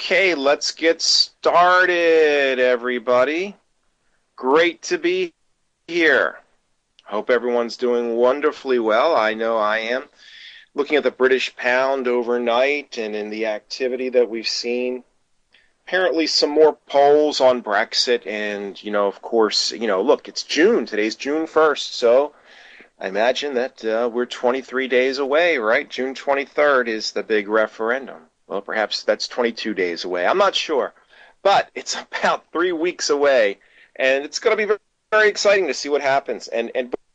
Okay, let's get started, everybody. Great to be here. Hope everyone's doing wonderfully well. I know I am. Looking at the British pound overnight and in the activity that we've seen, apparently some more polls on Brexit. And, of course, look, it's June. Today's June 1st. So I imagine that we're 23 days away, right? June 23rd is the big referendum. Well, perhaps that's 22 days away. I'm not sure. But it's about 3 weeks away, and it's going to be very, very exciting to see what happens.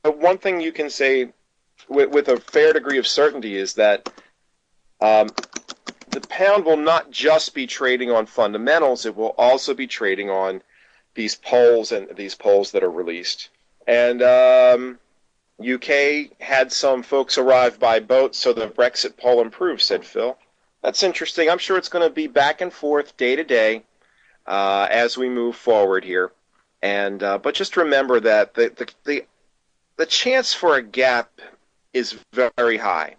But one thing you can say with a fair degree of certainty is that the pound will not just be trading on fundamentals. It will also be trading on these polls that are released. And UK had some folks arrive by boat, so the Brexit poll improved, said Phil. That's interesting. I'm sure it's going to be back and forth day to day as we move forward here. And but just remember that the chance for a gap is very high.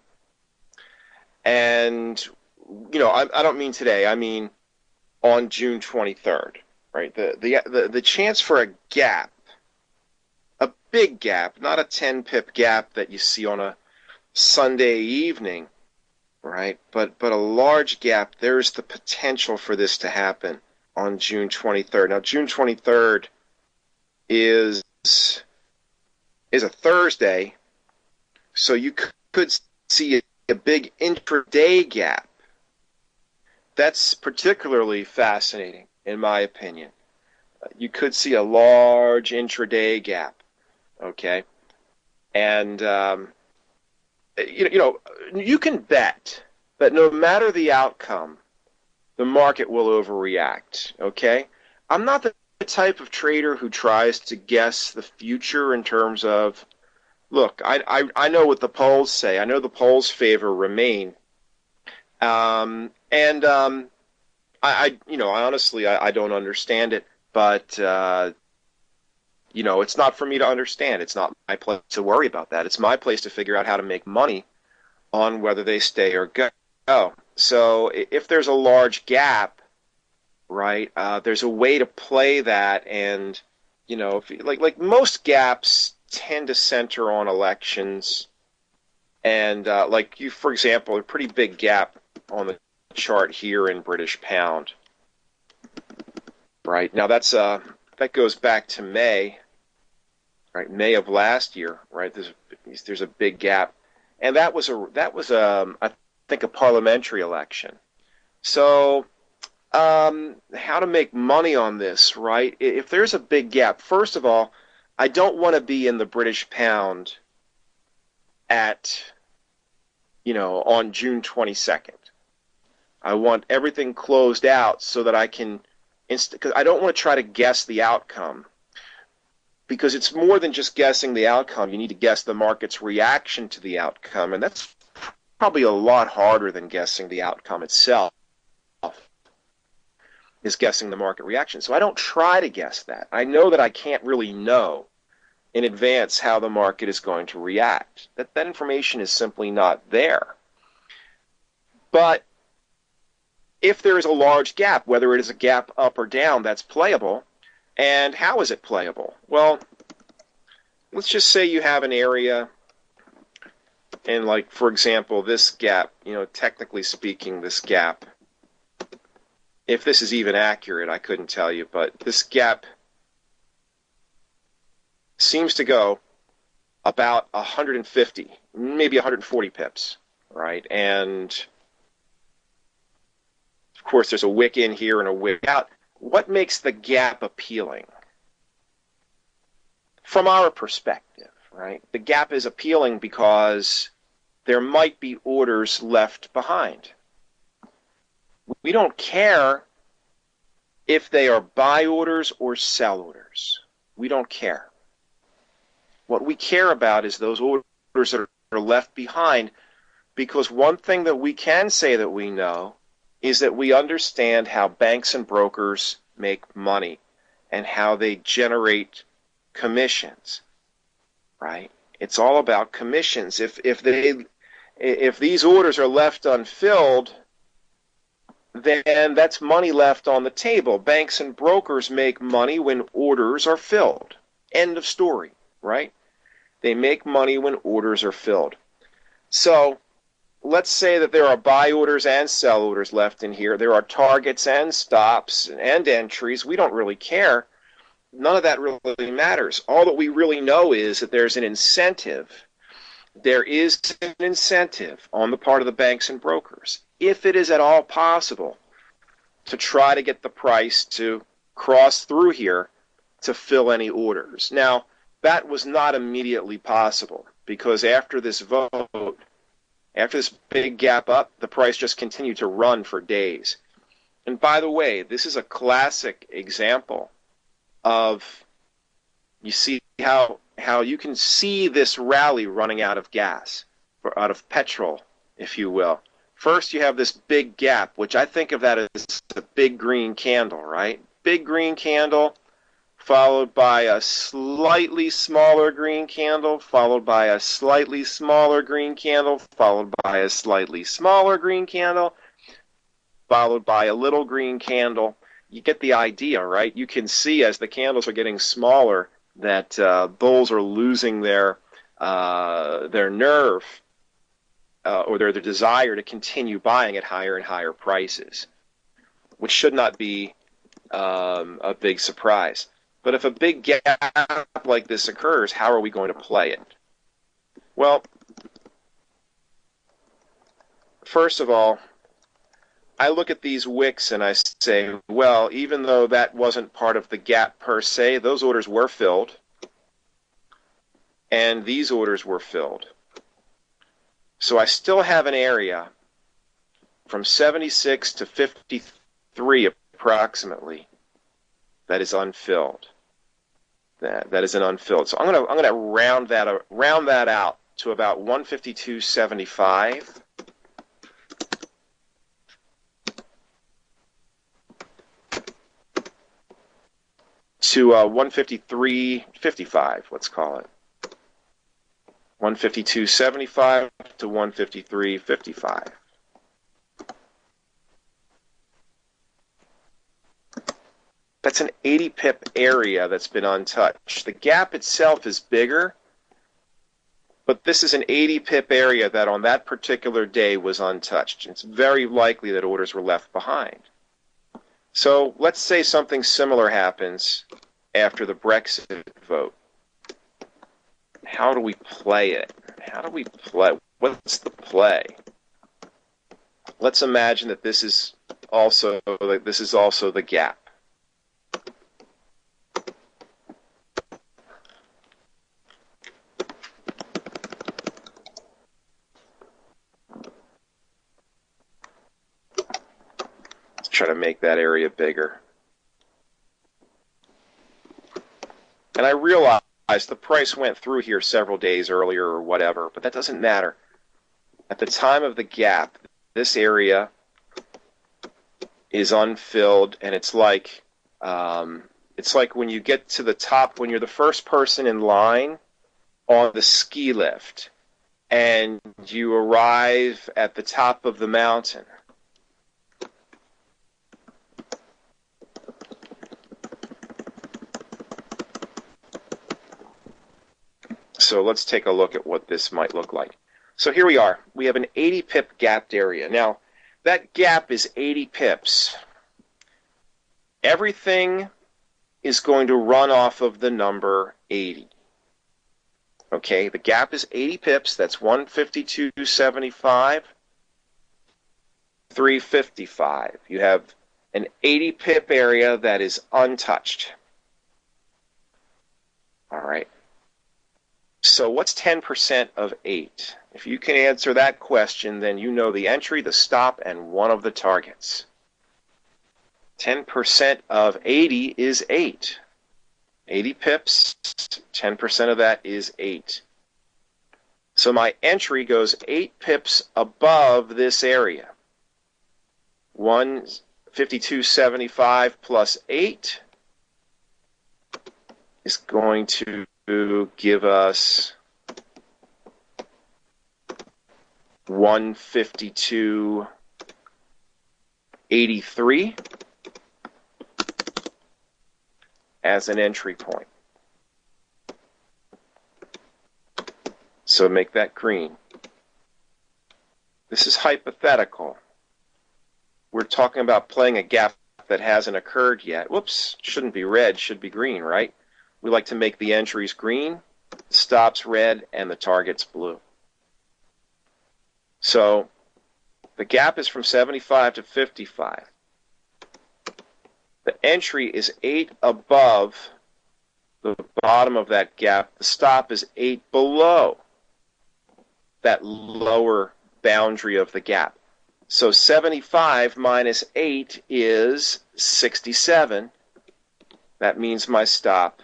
And I don't mean today. I mean on June 23rd, right? The chance for a gap, a big gap, not a 10 pip gap that you see on a Sunday evening, right? But a large gap. There's the potential for this to happen on June 23rd. Now, June 23rd is a Thursday, so you could see a big intraday gap. That's particularly fascinating, in my opinion. You could see a large intraday gap, okay? And you can bet that no matter the outcome, the market will overreact, okay? I'm not the type of trader who tries to guess the future in terms of, look, I know what the polls say. I know the polls favor Remain. I honestly, I don't understand it, but it's not for me to understand. It's not my place to worry about that. It's my place to figure out how to make money on whether they stay or go. So if there's a large gap, right, there's a way to play that. And, if like most gaps tend to center on elections. And for example, a pretty big gap on the chart here in British pound. Right, now that goes back to May. Right, May of last year, right? There's a big gap, and that was I think a parliamentary election. So, how to make money on this, right? If there's a big gap, first of all, I don't want to be in the British pound at on June 22nd. I want everything closed out so that I can, because I don't want to try to guess the outcome. Because it's more than just guessing the outcome. You need to guess the market's reaction to the outcome, and that's probably a lot harder than guessing the outcome itself, is guessing the market reaction. So I don't try to guess that. I know that I can't really know in advance how the market is going to react. That information is simply not there. But if there is a large gap, whether it is a gap up or down, that's playable. And how is it playable? Well, let's just say you have an area, and for example, this gap, technically speaking, this gap, if this is even accurate, I couldn't tell you, but this gap seems to go about 150, maybe 140 pips, right? And of course, there's a wick in here and a wick out. What makes the gap appealing? From our perspective, right? The gap is appealing because there might be orders left behind. We don't care if they are buy orders or sell orders. We don't care. What we care about is those orders that are left behind, because one thing that we can say that we know is that we understand how banks and brokers make money and how they generate commissions, right? It's all about commissions. If these orders are left unfilled, then that's money left on the table. Banks and brokers make money when orders are filled. End of story, right? They make money when orders are filled. So let's say that there are buy orders and sell orders left in here. There are targets and stops and entries. We don't really care. None of that really matters. All that we really know is that there's an incentive. There is an incentive on the part of the banks and brokers, if it is at all possible, to try to get the price to cross through here to fill any orders. Now, that was not immediately possible because after this vote, after this big gap up, the price just continued to run for days. And by the way, this is a classic example of, you see how you can see this rally running out of gas, or out of petrol, if you will. First, you have this big gap, which I think of that as a big green candle, right? Big green candle, followed by a slightly smaller green candle, followed by a slightly smaller green candle, followed by a slightly smaller green candle, followed by a little green candle. You get the idea, right? You can see as the candles are getting smaller that bulls are losing their nerve or their desire to continue buying at higher and higher prices, which should not be a big surprise. But if a big gap like this occurs, how are we going to play it? Well, first of all, I look at these wicks and I say, well, even though that wasn't part of the gap per se, those orders were filled, and these orders were filled. So I still have an area from 76 to 53 approximately that is unfilled. That is an unfilled. So I'm gonna round that out to about 152.75. To 153.55, let's call it. 152.75 to 153.55. That's an 80 pip area that's been untouched. The gap itself is bigger, but this is an 80 pip area that on that particular day was untouched. It's very likely that orders were left behind. So let's say something similar happens after the Brexit vote. How do we play it? How do we play? What's the play? Let's imagine that this is also the gap. Let's try to make that area bigger. And I realize the price went through here several days earlier or whatever, but that doesn't matter. At the time of the gap, this area is unfilled, and it's like when you get to the top, when you're the first person in line on the ski lift, and you arrive at the top of the mountain. So let's take a look at what this might look like. So here we are. We have an 80 pip gapped area. Now, that gap is 80 pips. Everything is going to run off of the number 80. Okay, the gap is 80 pips. That's 152.75, 355. You have an 80 pip area that is untouched. All right. So what's 10% of 8? If you can answer that question, then you know the entry, the stop, and one of the targets. 10% of 80 is 8. 80 pips, 10% of that is 8. So my entry goes 8 pips above this area. 152.75 plus 8 is going to give us 152.75. 83 as an entry point. So make that green. This is hypothetical. We're talking about playing a gap that hasn't occurred yet. Whoops, shouldn't be red, should be green, right? We like to make the entries green, the stops red, and the targets blue. So the gap is from 75 to 55. The entry is 8 above the bottom of that gap. The stop is 8 below that lower boundary of the gap. So 75 minus 8 is 67. That means my stop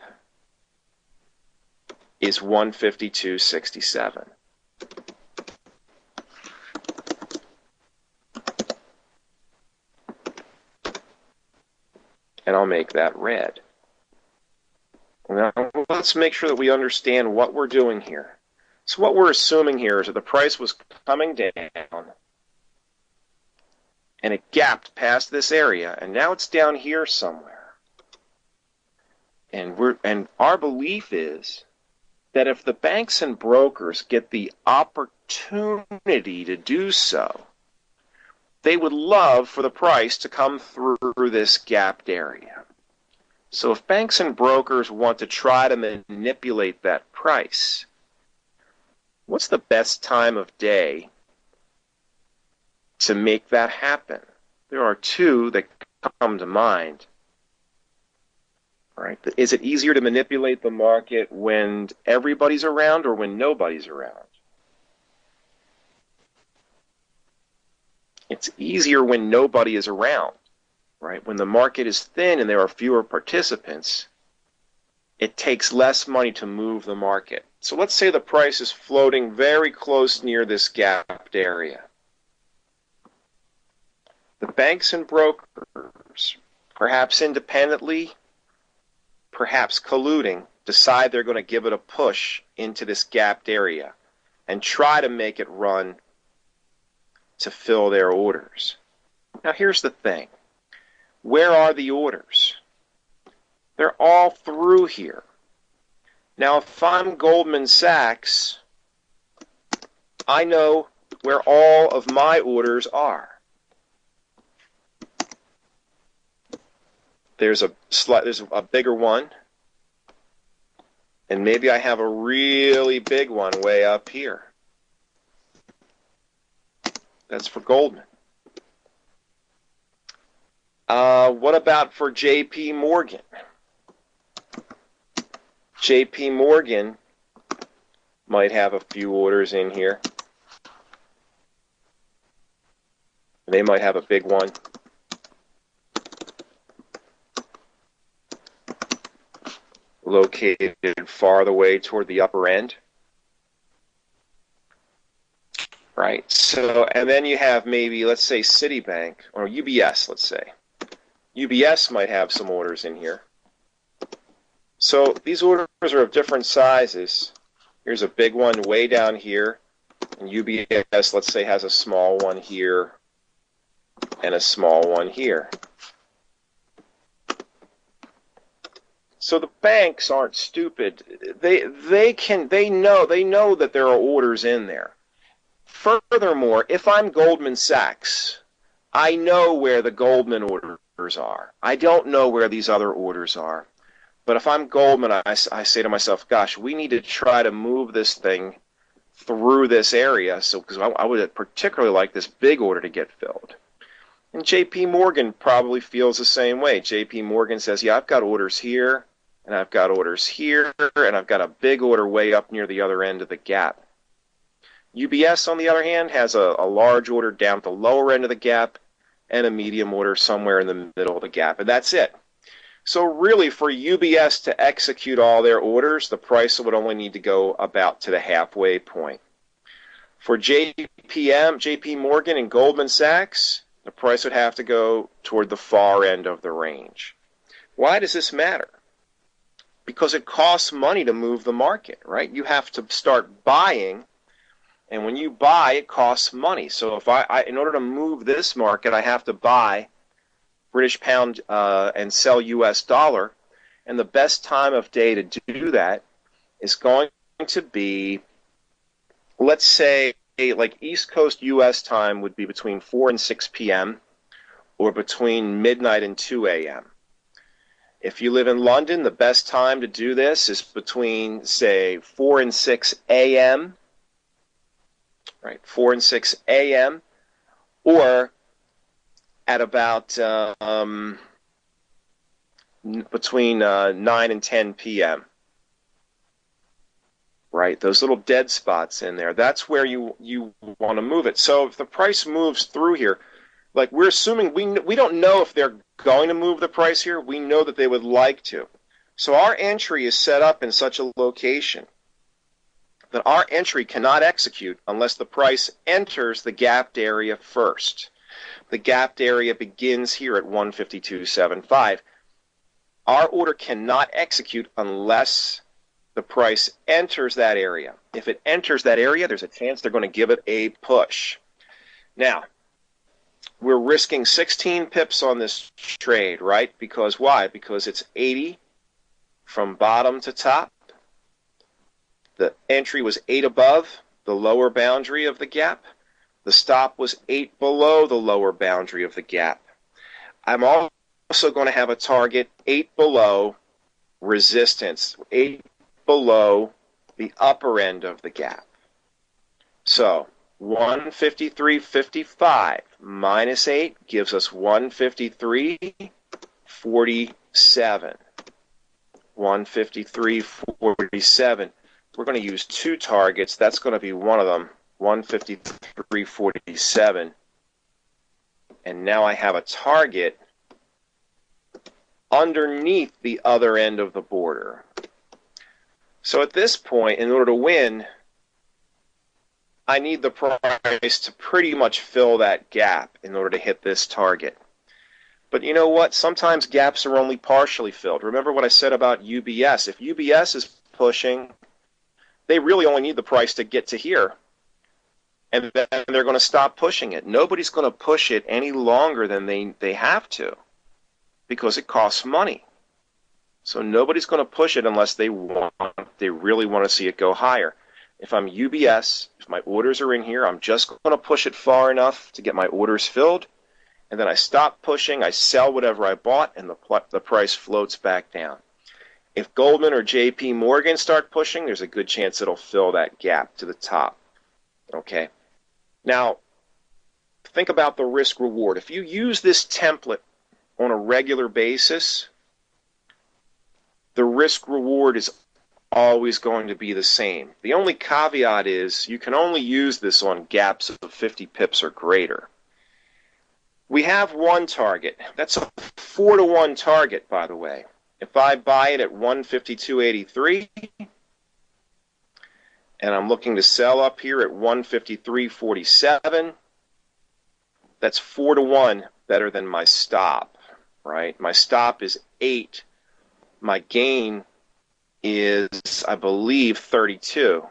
is 152.67. And I'll make that red. Now, let's make sure that we understand what we're doing here. So what we're assuming here is that the price was coming down, and it gapped past this area, and now it's down here somewhere. And our belief is that if the banks and brokers get the opportunity to do so, they would love for the price to come through this gapped area. So if banks and brokers want to try to manipulate that price, what's the best time of day to make that happen? There are two that come to mind. Right? Is it easier to manipulate the market when everybody's around or when nobody's around? It's easier when nobody is around, right? When the market is thin and there are fewer participants, it takes less money to move the market. So let's say the price is floating very close near this gapped area. The banks and brokers, perhaps independently, perhaps colluding, decide they're going to give it a push into this gapped area and try to make it run to fill their orders. Now here's the thing. Where are the orders? They're all through here. Now if I'm Goldman Sachs, I know where all of my orders are. There's a bigger one, and maybe I have a really big one way up here. That's for Goldman. What about for J.P. Morgan? J.P. Morgan might have a few orders in here. They might have a big one. Located far away toward the upper end. Right, so, and then you have maybe, let's say, Citibank, or UBS, let's say. UBS might have some orders in here. So these orders are of different sizes. Here's a big one way down here, and UBS, let's say, has a small one here and a small one here. So the banks aren't stupid. They know that there are orders in there. Furthermore, if I'm Goldman Sachs, I know where the Goldman orders are. I don't know where these other orders are. But if I'm Goldman, I say to myself, gosh, we need to try to move this thing through this area, because I would particularly like this big order to get filled. And J.P. Morgan probably feels the same way. J.P. Morgan says, yeah, I've got orders here, and I've got orders here, and I've got a big order way up near the other end of the gap. UBS, on the other hand, has a large order down at the lower end of the gap and a medium order somewhere in the middle of the gap, and that's it. So really, for UBS to execute all their orders, the price would only need to go about to the halfway point. For JP Morgan and Goldman Sachs, the price would have to go toward the far end of the range. Why does this matter? Because it costs money to move the market, right? You have to start buying, And when you buy, it costs money. So if in order to move this market, I have to buy British pound and sell US dollar. And the best time of day to do that is going to be, let's say, like East Coast US time would be between 4 and 6 p.m. or between midnight and 2 a.m. If you live in London, the best time to do this is between, say, 4 and 6 a.m., right? 4 and 6 a.m., or at about between 9 and 10 p.m., right? Those little dead spots in there, that's where you want to move it. So if the price moves through here, like we're assuming, we don't know if they're going to move the price here. We know that they would like to. So our entry is set up in such a location that our entry cannot execute unless the price enters the gapped area first. The gapped area begins here at 152.75. Our order cannot execute unless the price enters that area. If it enters that area, there's a chance they're going to give it a push. Now, we're risking 16 pips on this trade, right? Because why? Because it's 80 from bottom to top. The entry was 8 above the lower boundary of the gap. The stop was 8 below the lower boundary of the gap. I'm also going to have a target 8 below resistance, 8 below the upper end of the gap. So 153.55 minus 8 gives us 153.47. 153.47. We're going to use 2 targets. That's going to be one of them, 153.47. And now I have a target underneath the other end of the border. So at this point, in order to win, I need the price to pretty much fill that gap in order to hit this target. But you know what? Sometimes gaps are only partially filled. Remember what I said about UBS. If UBS is pushing, they really only need the price to get to here. And then they're going to stop pushing it. Nobody's going to push it any longer than they have to because it costs money. So nobody's going to push it unless they really want to see it go higher. If I'm UBS, if my orders are in here, I'm just going to push it far enough to get my orders filled, and then I stop pushing, I sell whatever I bought, and the price floats back down. If Goldman or JP Morgan start pushing, there's a good chance it'll fill that gap to the top. Okay? Now, think about the risk reward. If you use this template on a regular basis, the risk reward is always going to be the same. The only caveat is you can only use this on gaps of 50 pips or greater. We have one target. That's a 4-to-1 target, by the way. If I buy it at 152.83 and I'm looking to sell up here at 153.47, that's 4-to-1 better than my stop, right? My stop is 8. My gain is, I believe, 32.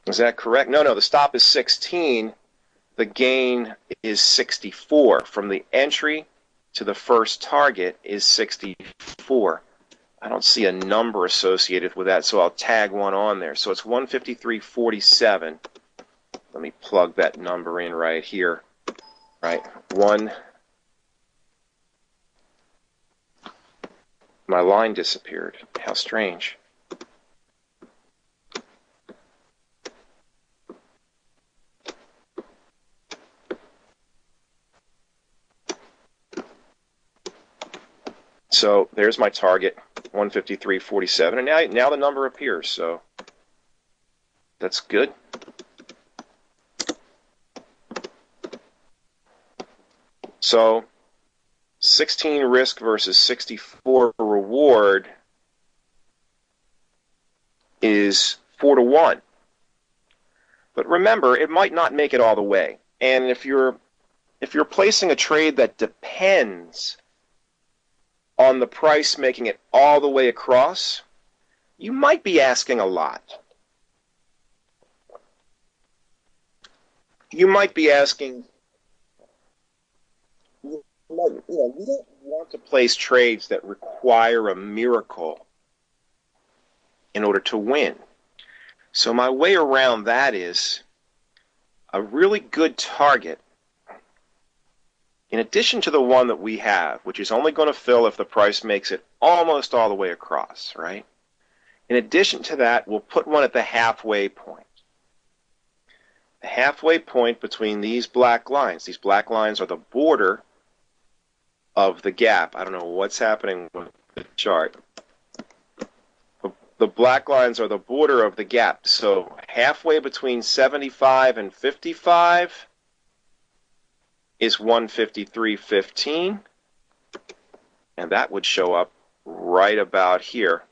Is that correct? No, the stop is 16. The gain is 64. From the entry to the first target is 64. I don't see a number associated with that, so I'll tag one on there. So it's 153.47. Let me plug that number in right here. Right, my line disappeared. How strange. So there's my target, 153.47, and now the number appears, so that's good. So 16 risk versus 64 reward is 4-to-1. But remember, it might not make it all the way. And if you're placing a trade that depends on the price making it all the way across, you might be asking a lot. You might be asking, we don't want to place trades that require a miracle in order to win. So my way around that is a really good target, in addition to the one that we have, which is only going to fill if the price makes it almost all the way across, right? In addition to that, we'll put one at the halfway point. The halfway point between these black lines. These black lines are the border of the gap. I don't know what's happening with the chart. The black lines are the border of the gap. So halfway between 75 and 55 is 153.15, and that would show up right about here.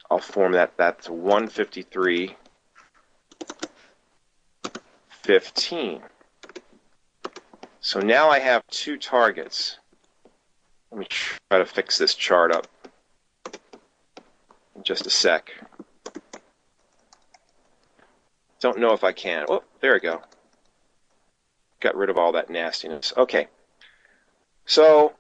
I'll form that. That's 153.15. So now I have two targets. Let me try to fix this chart up in just a sec. Don't know if I can. Oh, there we go. Got rid of all that nastiness. Okay. So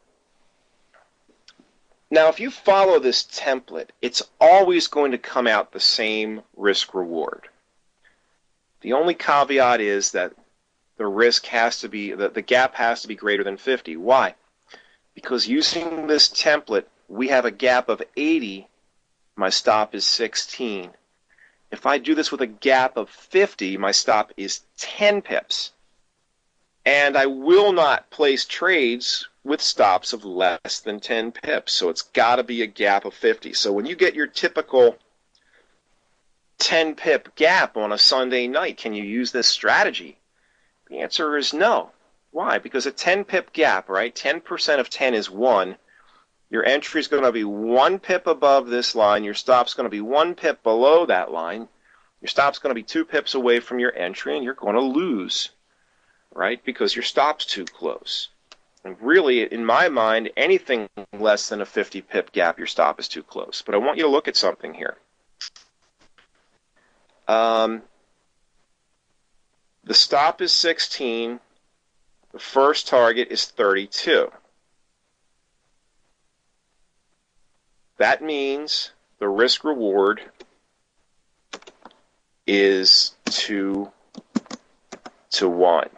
now if you follow this template, it's always going to come out the same risk reward. The only caveat is that the risk has to be, the gap has to be greater than 50. Why? Because using this template, we have a gap of 80. My stop is 16. If I do this with a gap of 50, my stop is 10 pips. And I will not place trades with stops of less than 10 pips. So it's got to be a gap of 50. So when you get your typical 10 pip gap on a Sunday night, can you use this strategy? The answer is no. Why? Because a 10 pip gap, right? 10% of 10 is 1. Your entry is going to be 1 pip above this line. Your stop's going to be 1 pip below that line. Your stop's going to be 2 pips away from your entry, and you're going to lose, right? Because your stop's too close. And really, in my mind, anything less than a 50 pip gap, your stop is too close. But I want you to look at something here. The stop is 16. The first target is 32. That means the risk reward is 2 to 1.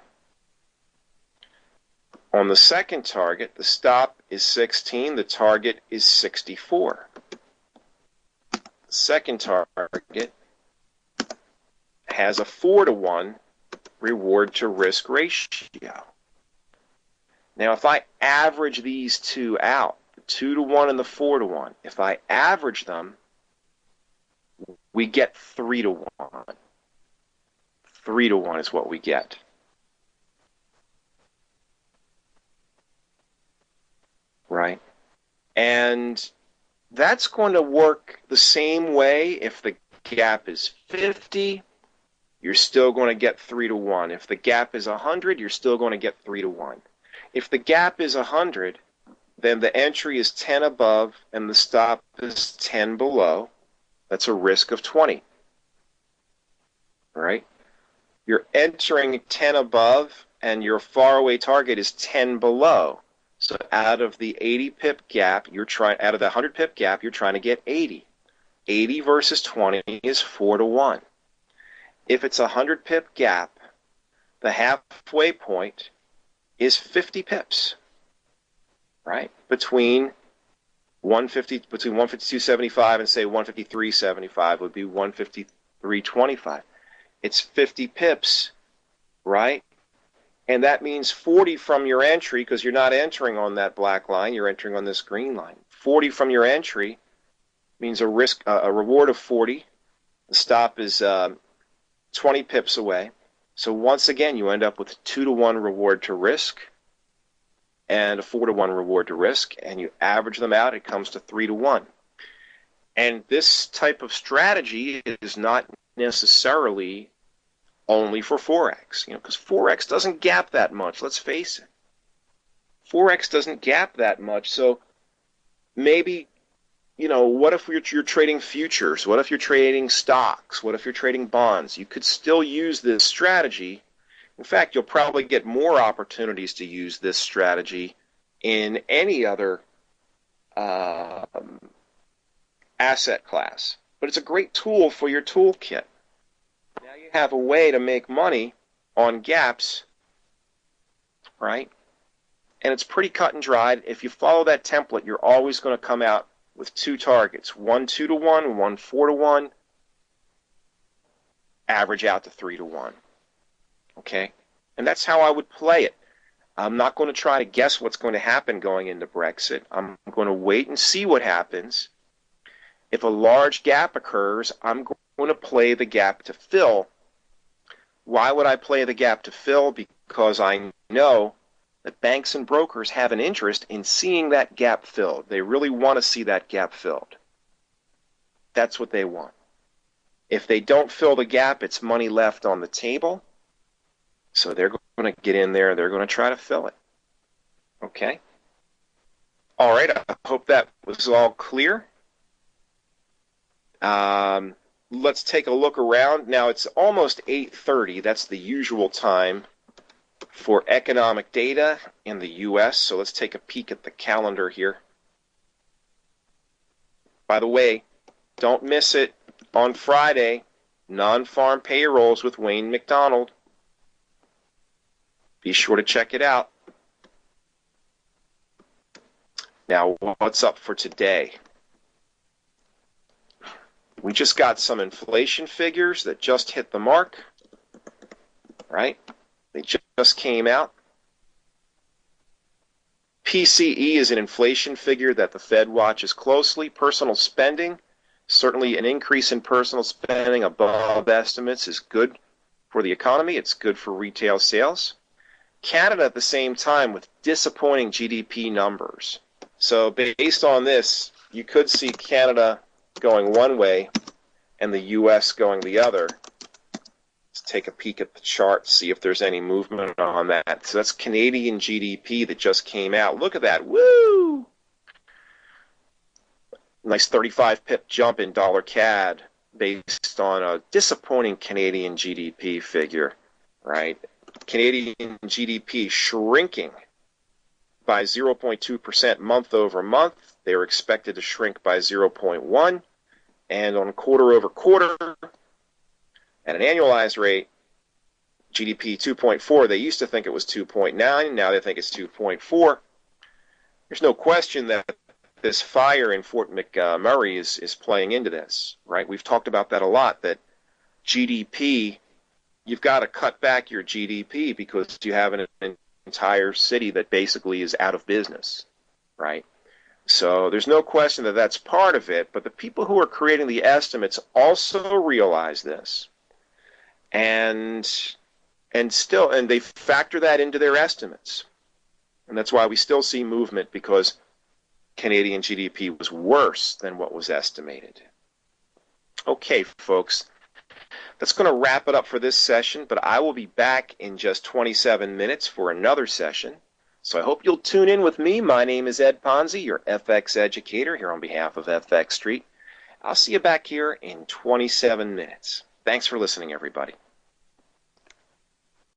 On the second target, the stop is 16. The target is 64. The second target has a 4 to 1 reward to risk ratio. Now, if I average these two out, the 2 to 1 and the 4 to 1, if I average them, we get 3 to 1. 3 to 1 is what we get. Right? And that's going to work the same way if the gap is 50. You're still going to get 3 to 1. If the gap is 100, you're still going to get 3 to 1. If the gap is 100, then the entry is 10 above and the stop is 10 below. That's a risk of 20. All right? You're entering 10 above and your faraway target is 10 below. So out of the 80 pip gap, out of the 100 pip gap, you're trying to get 80. 80 versus 20 is 4 to 1. If it's a 100 pip gap, the halfway point is 50 pips, right? Between 152.75 and say 153.75 would be 153.25. It's 50 pips, right? And that means 40 from your entry, because you're not entering on that black line, you're entering on this green line. 40 from your entry means a reward of 40. The stop is 20 pips away. So once again, you end up with a 2 to 1 reward to risk and a 4 to 1 reward to risk, and you average them out, it comes to 3 to 1. And this type of strategy is not necessarily only for Forex, because Forex doesn't gap that much, let's face it. Forex doesn't gap that much, so maybe what if you're trading futures? What if you're trading stocks? What if you're trading bonds? You could still use this strategy. In fact, you'll probably get more opportunities to use this strategy in any other asset class. But it's a great tool for your toolkit. Now you have a way to make money on gaps, right? And it's pretty cut and dried. If you follow that template, you're always going to come out with two targets, one 2 to 1, one 4 to 1, average out to 3 to 1. Okay? And that's how I would play it. I'm not going to try to guess what's going to happen going into Brexit. I'm going to wait and see what happens. If a large gap occurs, I'm going to play the gap to fill. Why would I play the gap to fill? Because I know that banks and brokers have an interest in seeing that gap filled. They really want to see that gap filled. That's what they want. If they don't fill the gap, it's money left on the table. So they're going to get in there and they're going to try to fill it. Okay? All right, I hope that was all clear. Let's take a look around. Now it's almost 8:30. That's the usual time for economic data in the U.S. So let's take a peek at the calendar here. By the way, don't miss it. On Friday, non-farm payrolls with Wayne McDonald. Be sure to check it out. Now, what's up for today? We just got some inflation figures that just hit the mark, right? They just came out. PCE is an inflation figure that the Fed watches closely. Personal spending, certainly an increase in personal spending above estimates is good for the economy. It's good for retail sales. Canada at the same time with disappointing GDP numbers. So based on this, you could see Canada going one way and the U.S. going the other. Let's take a peek at the chart, see if there's any movement on that. So that's Canadian GDP that just came out. Look at that. Woo! Nice 35 pip jump in dollar CAD based on a disappointing Canadian GDP figure, right? Canadian GDP shrinking by 0.2% month over month. They were expected to shrink by 0.1%. And on quarter over quarter, at an annualized rate, GDP 2.4. They used to think it was 2.9. Now they think it's 2.4. There's no question that this fire in Fort McMurray is playing into this, right? We've talked about that a lot, that GDP, you've got to cut back your GDP because you have an entire city that basically is out of business, right? So there's no question that that's part of it, but the people who are creating the estimates also realize this, and they factor that into their estimates, and that's why we still see movement, because Canadian GDP was worse than what was estimated. Okay, folks, that's going to wrap it up for this session, but I will be back in just 27 minutes for another session. So I hope you'll tune in with me. My name is Ed Ponsi, your FX educator here on behalf of FX Street. I'll see you back here in 27 minutes. Thanks for listening, everybody.